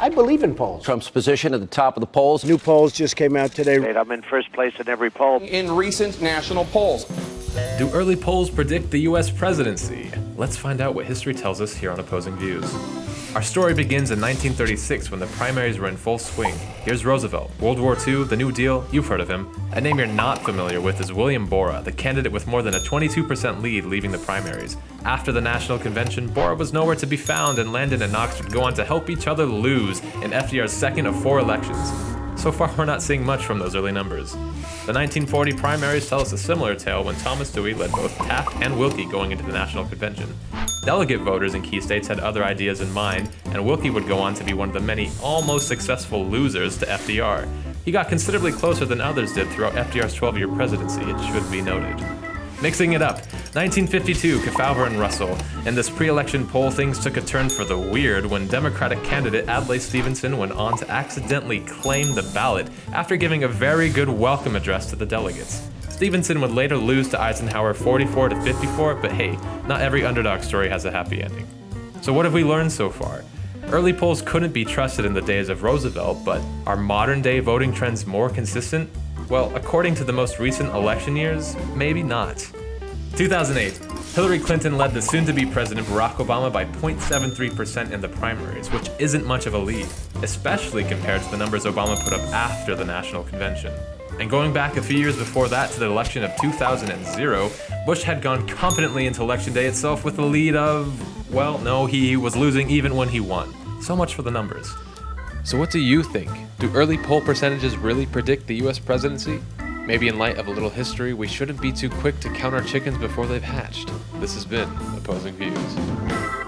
I believe in polls. Trump's position at the top of the polls. New polls just came out today. I'm in first place in every poll. In recent national polls. Do early polls predict the U.S. presidency? Let's find out what history tells us here on Opposing Views. Our story begins in 1936 when the primaries were in full swing. Here's Roosevelt, World War II, the New Deal, you've heard of him. A name you're not familiar with is William Borah, the candidate with more than a 22% lead leaving the primaries. After the National Convention, Borah was nowhere to be found, and Landon and Knox would go on to help each other lose in FDR's second of 4 elections. So far, we're not seeing much from those early numbers. The 1940 primaries tell us a similar tale when Thomas Dewey led both Taft and Wilkie going into the National Convention. Delegate voters in key states had other ideas in mind, and Wilkie would go on to be one of the many almost successful losers to FDR. He got considerably closer than others did throughout FDR's 12-year presidency, it should be noted. Mixing it up, 1952, Kefauver and Russell. In this pre-election poll, things took a turn for the weird when Democratic candidate Adlai Stevenson went on to accidentally claim the ballot after giving a very good welcome address to the delegates. Stevenson would later lose to Eisenhower 44 to 54, but hey, not every underdog story has a happy ending. So what have we learned so far? Early polls couldn't be trusted in the days of Roosevelt, but are modern day voting trends more consistent? Well, according to the most recent election years, maybe not. 2008, Hillary Clinton led the soon-to-be President Barack Obama by 0.73% in the primaries, which isn't much of a lead, especially compared to the numbers Obama put up after the National Convention. And going back a few years before that to the election of 2000, Bush had gone confidently into Election Day itself with a lead of, well, no, he was losing even when he won. So much for the numbers. So what do you think? Do early poll percentages really predict the U.S. presidency? Maybe in light of a little history, we shouldn't be too quick to count our chickens before they've hatched. This has been Opposing Views.